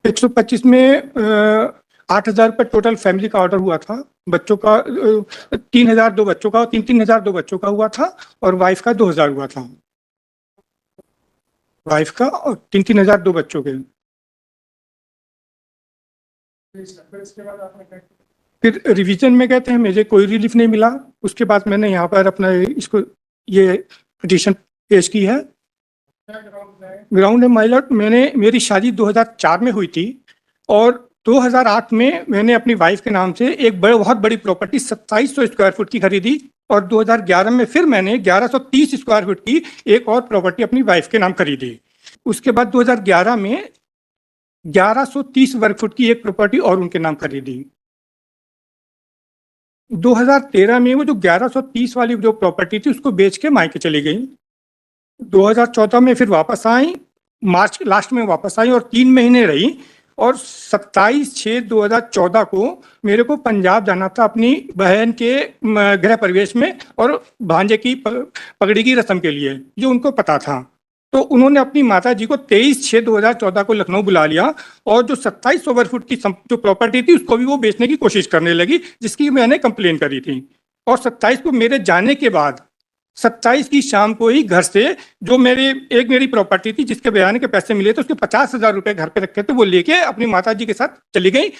125 में 8,000 रुपये total family का ऑर्डर हुआ था। बच्चों का 3,000 दो बच्चों का, 3,000 दो बच्चों का हुआ था, और वाइफ का 2,000 हुआ था। वाइफ का और 3,000 दो बच्चों के। फिर रिवीजन में कहते हैं मुझे कोई रिलीफ नहीं मिला। उसके बाद मैंने यहाँ पर अपना इसको ये पिटीशन पेश की है। ग्राउंड है माइलॉट, मेरी शादी 2004 में हुई थी, और 2008 में मैंने अपनी वाइफ के नाम से एक बहुत बड़ी प्रॉपर्टी 2700 स्क्वायर फुट की खरीदी, और 2011 में फिर मैंने 1130 स्क्वायर फुट की एक और प्रॉपर्टी अपनी वाइफ के नाम खरीदी। उसके बाद 2011 में 1130 वर्ग फुट की एक प्रॉपर्टी और उनके नाम खरीदी। 2013 में वो जो 1130 वाली जो प्रॉपर्टी थी उसको बेच के मायके चली गई। 2014 में फिर वापस आई, मार्च लास्ट में वापस आई और 3 महीने रही, और 27/6/2014 को मेरे को पंजाब जाना था अपनी बहन के गृह प्रवेश में और भांजे की पगड़ी की रस्म के लिए, जो उनको पता था। तो उन्होंने अपनी माता जी को 23/6/2014 को लखनऊ बुला लिया, और जो 2700 वर्ग फुट की जो प्रॉपर्टी थी उसको भी वो बेचने की कोशिश करने लगी, जिसकी मैंने कंप्लेन करी थी। और 27 को मेरे जाने के बाद 27 की शाम को ही घर से जो मेरी प्रॉपर्टी थी जिसके बयान के पैसे मिले थे, उसके 50,000 रुपए घर पे रखे थे, वो लेके अपनी माता जी के साथ चली गई।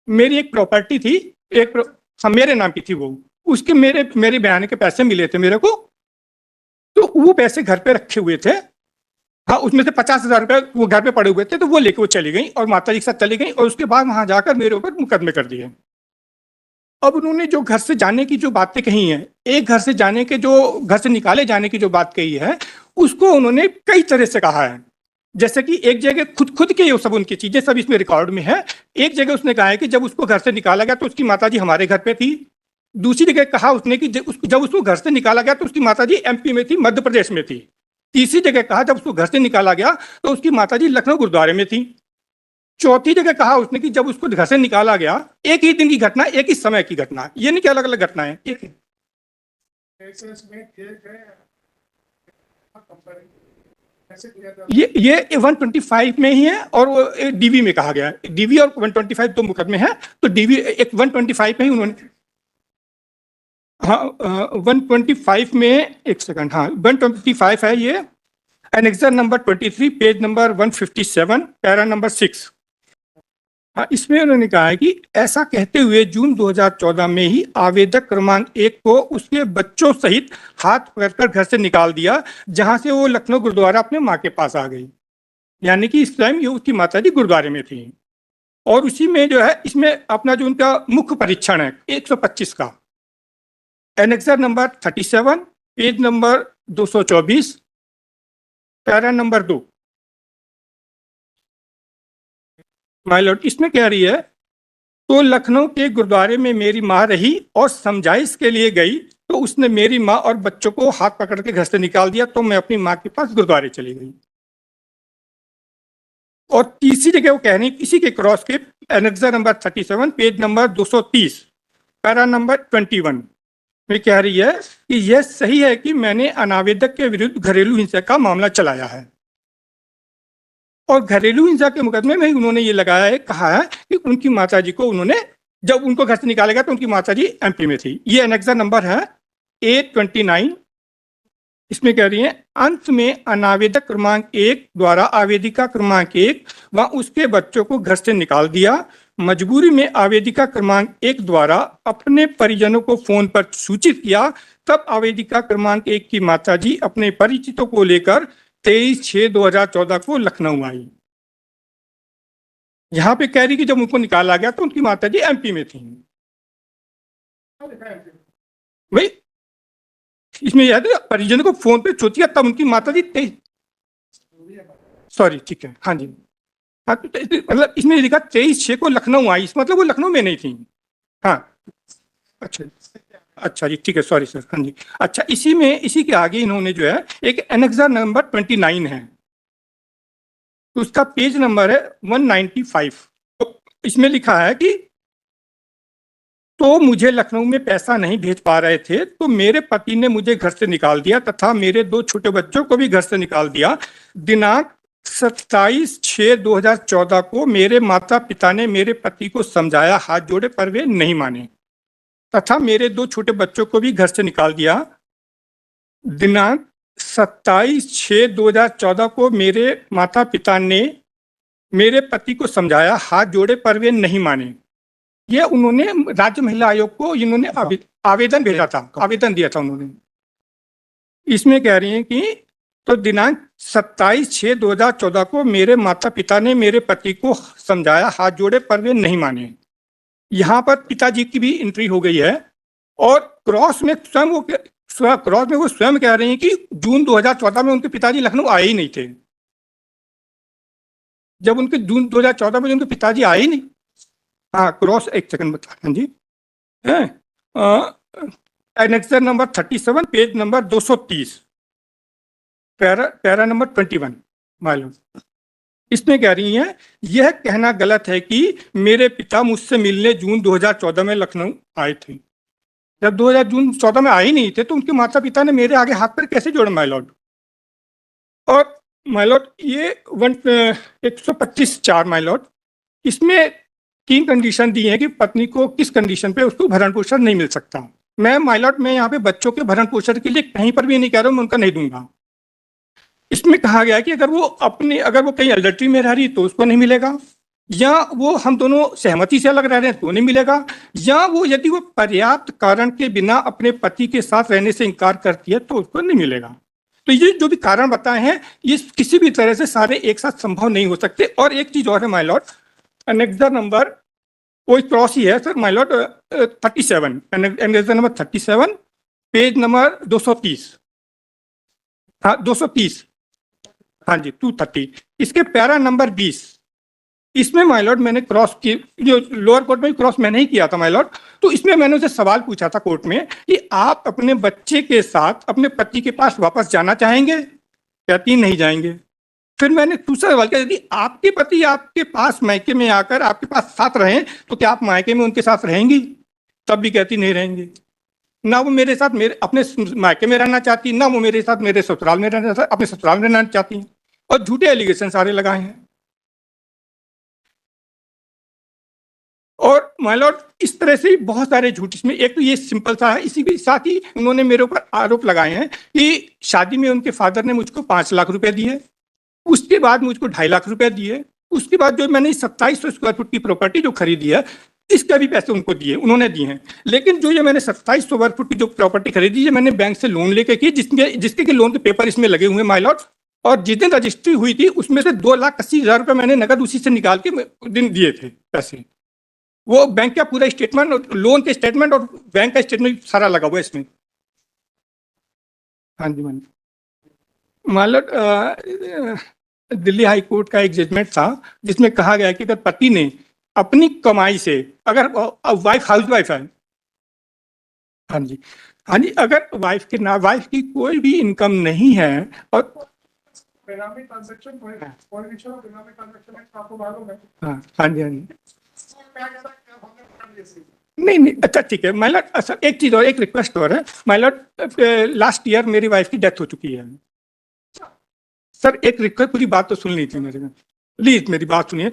मेरी एक प्रॉपर्टी थी, हाँ मेरे नाम की थी वो, उसके मेरे बयान के पैसे मिले थे मेरे को, तो वो पैसे घर पे रखे हुए थे। हाँ, उसमें से 50,000 रुपए वो घर पे पड़े हुए थे, तो वो लेके वो चली गई और माता जी के साथ चली गई, और उसके बाद वहां जाकर मेरे ऊपर मुकदमे कर दिए। अब उन्होंने जो घर से जाने की जो बातें कही हैं, एक घर से जाने के जो घर से निकाले जाने की जो बात कही है, उसको उन्होंने कई तरह से कहा है। जैसे कि एक जगह खुद के ये सब उनकी चीजें सब इसमें रिकॉर्ड में है। एक जगह उसने कहा है कि जब उसको घर से निकाला गया तो उसकी माताजी हमारे घर पे थी। दूसरी जगह कहा उसने कि जब उसको घर से निकाला गया तो उसकी माताजी एमपी में थी, मध्य प्रदेश में थी। तीसरी जगह कहा जब उसको घर से निकाला गया तो उसकी माताजी लखनऊ गुरुद्वारे में थी। चौथी जगह कहा उसने कि जब उसको घर से निकाला गया, एक ही दिन की घटना, एक ही समय की घटना, ये नहीं कि अलग अलग घटनाएं, एक ये 125 में ही है, और वो डीवी में कहा गया है। डीवी और 125 दो मुकदमे हैं, तो डीवी एक 125 में ही उन्होंने, हाँ 125 में, एक सेकंड, हाँ 125 है ये, annexure number 23, page number 157, para number 6। हाँ, इसमें उन्होंने कहा है कि ऐसा कहते हुए जून 2014 में ही आवेदक क्रमांक 1 को उसके बच्चों सहित हाथ पकड़कर घर से निकाल दिया, जहां से वो लखनऊ गुरुद्वारा अपने माँ के पास आ गई। यानी कि इस टाइम ये उसकी माता जी गुरुद्वारे में थी। और उसी में जो है, इसमें अपना जो उनका मुख्य परीक्षण है 125 का, annexure number 37, page number 224, para number 2। My Lord, इसमें कह रही है, तो लखनऊ के गुरुद्वारे में मेरी माँ रही और समझाइश के लिए गई, तो उसने मेरी माँ और बच्चों को हाथ पकड़ के घर से निकाल दिया, तो मैं अपनी माँ के पास गुरुद्वारे चली गई। और तीसरी जगह वो कह रही, किसी के क्रॉस के, annexure number 37, page number 230, para number 21 में कह रही है कि यह सही है कि मैंने अनावेदक के विरुद्ध घरेलू हिंसा का मामला चलाया है। और घरेलू हिंसा के मुकदमे में उन्होंने ये लगाया है, कहा है कि उनकी माताजी को उन्होंने, जब उनको घर से निकाला गया तो उनकी माताजी एमपी में थी। ये एनेक्सर नंबर है A29। इसमें कह रही है, अंत में अनावेदक क्रमांक 1 द्वारा आवेदिका क्रमांक 1 व उसके बच्चों को घर से निकाल दिया। मजबूरी में आवेदिका क्रमांक 1 द्वारा अपने परिजनों को फोन पर सूचित किया, तब आवेदिका क्रमांक 1 की माताजी अपने परिचितों को लेकर 23/6/2014 को लखनऊ आई। यहां पे कह रही कि जब उनको निकाला गया तो उनकी माताजी एमपी में थी। भाई इसमें याद है, परिजनों को फोन पे सोचिए, तब उनकी माताजी, सॉरी ठीक है, हाँ जी, हाँ, मतलब इसमें लिखा 23/6 को लखनऊ आई, इस मतलब वो लखनऊ में नहीं थी। हाँ अच्छा, अच्छा जी ठीक है, सॉरी सर, हाँ जी। अच्छा, इसी के आगे इन्होंने जो है एक एनेक्सर नंबर 29 है, तो उसका पेज नंबर है 195। तो इसमें लिखा है कि, तो मुझे लखनऊ में पैसा नहीं भेज पा रहे थे, तो मेरे पति ने मुझे घर से निकाल दिया तथा मेरे 2 छोटे बच्चों को भी घर से निकाल दिया। दिनांक 27/6/2014 को मेरे माता पिता ने मेरे पति को समझाया, हाथ जोड़े, पर वे नहीं माने तथा मेरे 2 छोटे बच्चों को भी घर से निकाल दिया। दिनांक 27/6/2014 को मेरे माता पिता ने मेरे पति को समझाया, हाथ जोड़े, पर वे नहीं माने। ये उन्होंने राज्य महिला आयोग को इन्होंने आवेदन भेजा था, आवेदन दिया था उन्होंने। इसमें कह रही हैं कि तो दिनांक 27/6/2014 को मेरे माता पिता ने मेरे पति को समझाया, हाथ जोड़े, पर वे नहीं माने। यहाँ पर पिताजी की भी एंट्री हो गई है और क्रॉस में वो स्वयं कह रहे हैं कि जून 2014 में उनके पिताजी लखनऊ आए ही नहीं थे। जब उनके जून 2014 में उनके पिताजी आए ही नहीं। हाँ, क्रॉस, एक सेकंड बता। हाँ जी, annexure number 37, page number 230, para number 21 मालूम। इसमें कह रही हैं, यह कहना गलत है कि मेरे पिता मुझसे मिलने जून 2014 में लखनऊ आए थे। जब 2014 में आए ही नहीं थे तो उनके माता पिता ने मेरे आगे हाथ पर कैसे जोड़ा माय लॉर्ड। और माय लॉर्ड ये 125(4) माय लॉर्ड, इसमें 3 कंडीशन दी हैं कि पत्नी को किस कंडीशन पे उसको भरण पोषण नहीं मिल सकता। मैं माय लॉर्ड, मैं यहाँ पे बच्चों के भरण पोषण के लिए कहीं पर भी नहीं कह रहा हूँ मैं उनका नहीं दूंगा। इसमें कहा गया है कि अगर वो कहीं एडल्ट्री में रह रही तो उसको नहीं मिलेगा, या वो हम दोनों सहमति से अलग रह रहे हैं तो नहीं मिलेगा, या वो यदि वो पर्याप्त कारण के बिना अपने पति के साथ रहने से इनकार करती है तो उसको नहीं मिलेगा। तो ये जो भी कारण बताए हैं ये किसी भी तरह से सारे एक साथ संभव नहीं हो सकते। और एक चीज और है माय लॉर्ड, एनेक्सर नंबर कोई क्रॉस ही है sir my Lord, 37, annexure number 37, page number 230। हाँ 230, हाँ जी 230। इसके पैरा नंबर 20, इसमें माय लॉर्ड मैंने क्रॉस की, जो लोअर कोर्ट में क्रॉस मैंने ही किया था माय लॉर्ड, तो इसमें मैंने उसे सवाल पूछा था कोर्ट में कि आप अपने बच्चे के साथ अपने पति के पास वापस जाना चाहेंगे, कहती नहीं जाएंगे। फिर मैंने दूसरा सवाल किया, यदि आपके पति आपके पास मायके में आकर आपके पास साथ रहें तो क्या आप मायके में उनके साथ रहेंगी, तब भी कहती नहीं रहेंगी। ना वो मेरे साथ मेरे अपने मायके में रहना चाहती, ना वो मेरे साथ मेरे ससुराल में रहना, अपने ससुराल में रहना चाहती हैं, और झूठे एलिगेशन सारे लगाए हैं। और माय लॉर्ड इस तरह से बहुत सारे झूठ, इसमें एक तो ये सिंपल सा है, इसी के साथ ही उन्होंने मेरे ऊपर आरोप लगाए हैं कि शादी में उनके फादर ने मुझको 5 लाख रुपए दिए, उसके बाद मुझको 2.5 लाख रुपए दिए, उसके बाद जो मैंने 2700 स्क्वायर फुट की प्रॉपर्टी जो खरीदी है इसके भी पैसे उनको दिए, उन्होंने दिए हैं। लेकिन जो ये मैंने 2700 स्क्वायर फुट की जो प्रॉपर्टी खरीदी है मैंने बैंक से लोन लेके की, जिसके के लोन के पेपर इसमें लगे हुए माय लॉर्ड। और जिस दिन रजिस्ट्री हुई थी उसमें से 2,80,000 रुपए मैंने नगद उसी से निकाल के दिन दिए थे पैसे। वो बैंक का पूरा स्टेटमेंट, लोन के स्टेटमेंट और बैंक का स्टेटमेंट सारा लगा हुआ है इसमें। हाँ जी my lord, Delhi high court का एक जजमेंट था जिसमें कहा गया कि अगर पति ने अपनी कमाई से, अगर वाइफ हाउसवाइफ है, हाँ जी, हाँ जी, अगर वाइफ की कोई भी इनकम नहीं है और बेनामी ट्रांजैक्शन आपको मालूम है। हाँ हाँ जी, हाँ जी, नहीं अच्छा ठीक है माय लॉर्ड। सर एक चीज और, एक रिक्वेस्ट और है माय लॉर्ड, लास्ट ईयर मेरी वाइफ की डेथ हो चुकी है सर। एक रिक्वेस्ट, पूरी बात तो सुन ली थी मेरे में, प्लीज मेरी बात सुनिए।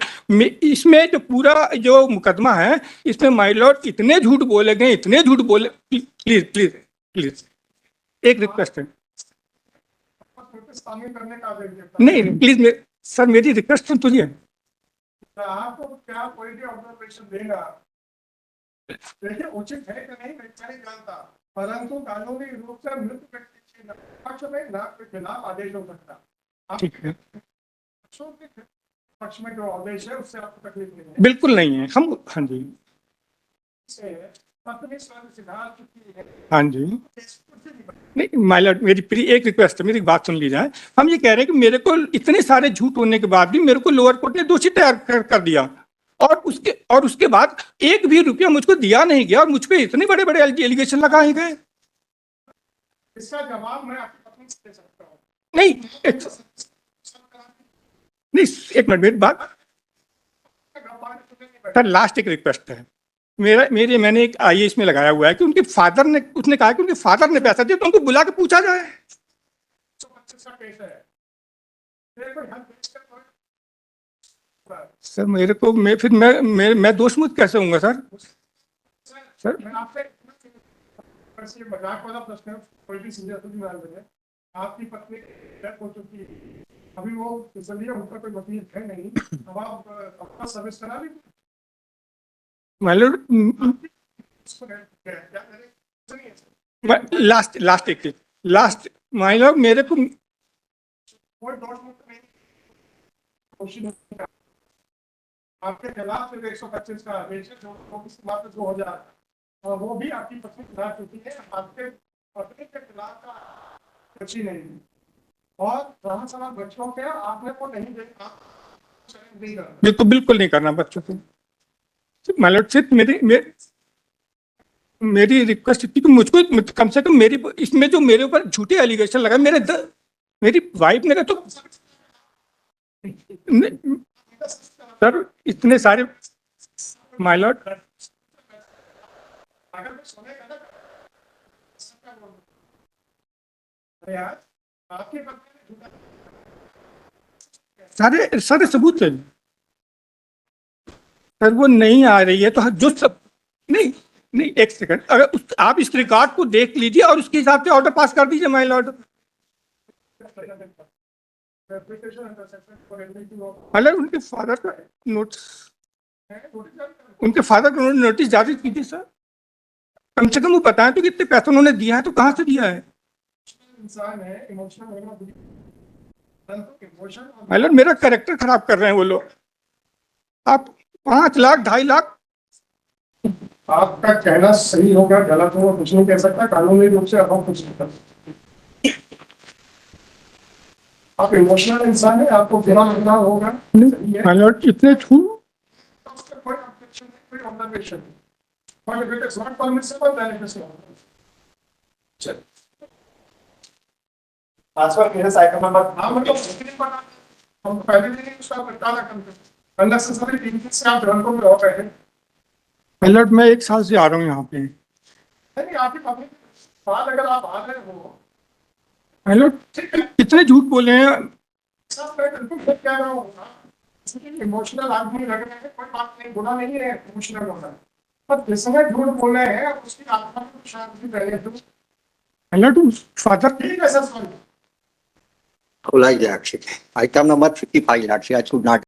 इसमें जो पूरा जो मुकदमा है इसमें माय लॉर्ड इतने झूठ बोले गए, इतने झूठ बोले, प्लीज प्लीज प्लीज एक रिक्वेस्ट है, नहीं प्लीज सर मेरी रिक्वेस्ट सुन सुनिए। आपको क्या कोई भी ऑब्जर्वेशन देगा, देखिए उचित है कि नहीं मैं नहीं जानता, परंतु कानूनी रूप से मृत व्यक्ति के पक्ष में ना के खिलाफ आदेश हो सकता। ठीक है, पक्ष में जो आदेश है उससे आपको तकलीफ नहीं है? बिल्कुल नहीं है हम, हाँ जी हाँ जी, नहीं माय लॉर्ड मेरी एक रिक्वेस्ट है, मेरी बात सुन ली जाए। हम ये कह रहे हैं कि मेरे को इतने सारे झूठ होने के बाद भी मेरे को लोअर कोर्ट ने दोषी तैयार कर दिया, और उसके बाद 1 भी रुपया मुझको दिया नहीं गया और मुझ पे इतने बड़े बड़े एलिगेशन लगाए गए। इसका जवाब मैं आपकी पत्नी से दे सकता हूँ। नहीं नहीं एक मिनट मेरी बात सर, लास्ट एक रिक्वेस्ट है मैंने एक IAS में लगाया हुआ है कि उनके फादर ने, उसने कहा कि उनके फादर ने पैसा दिया तो उनको बुला के पूछा जाए। सर मेरे को मैं दोषमुक्त कैसे होऊंगा सर? सर मैं आपसे ये मजाक वाला प्रश्न है, कोई भी सीरियस नहीं मान रहे हैं। आपकी पत्नी डेथ हो चुकी है, अभी वो इसलिए उनका कोई वकील है नहीं, अब आप अपना सर्विस करा लीजिए। लास्ट माय लॉर्ड मेरे को कोई डॉक्यूमेंट नहीं, कोशिश नहीं कर- आपके खिलाफ सिर्फ 125 का आदेश है, जो मात्र 2000, और वो भी आपकी पत्नी खिलाफ चुकी है, आपके पत्नी के खिलाफ का बची नहीं है। और रहा सवाल बच्चों के, आपने को नहीं देखा, नहीं करना। बिल्कुल बिल्कुल नहीं करना बच्चों को। माय लॉर्ड सिर्फ मेरी रिक्वेस्ट थी कि मुझको कम से कम मेरी इसमें जो मेरे ऊपर झूठे एलिगेशन लगा, मेरी वाइफ ने कहा तो सर इतने सारे माय लॉर्ड अगर मैं सुनेगा ना, सबका बोल दूं। अरे यार, आपकी पत्नी ने झूठा सारे सारे सबूत है सर। वो नहीं आ रही है तो जो सब नहीं नहीं एक सेकंड, अगर आप इस रिकॉर्ड को देख लीजिए और उसके हिसाब से ऑर्डर पास कर दीजिए माय लॉर्ड। मतलब उनके फादर को नोटिस जारी कीजिए सर। कम से कम वो बताएं तो कितने पैसे उन्होंने दिया है, तो कहाँ से दिया है। इंसान है, इमोशनल मतलब मेरा कैरेक्टर खराब कर रहे हैं वो लोग। आप 5 लाख 2.5 लाख, आपका कहना सही होगा गलत होगा कुछ नहीं कह सकता, कानूनी रूप से आप कुछ नहीं कर सकते। आप इमोशनल इंसान है, आपको गिरा मिलना होगा, सही है। माय लॉर्ड इतने छूट कोई ऑब्जेक्शन नहीं, कोई ऑब्जर्वेशन नहीं। But if it is not permissible, then it is not. चलिए। आज पर मेरे साइकिल नंबर हाँ, मतलब मुश्किल बना, हम पहले दिन ही उसका बता करते अननेसेसरी टीम से आप ड्रंकों में हो गए हैं। माय लॉर्ड मैं 1 साल से आ रहा हूँ यहाँ पे। नहीं, आपकी पब्लिक बात अगर आप आ रहे हो, माय लॉर्ड कितने झूठ बोले हैं। सब मैं बिल्कुल ठीक कह रहा हूँ। इमोशनल आदमी लग रहे हैं, कोई बात नहीं, बुरा नहीं है इमोशनल होना, पर जिसने झूठ बोले हैं उसकी आत्मा को शांति रहे तो माय लॉर्ड फादर ठीक है sir. Polite action. Item number 55, Lordship, I should not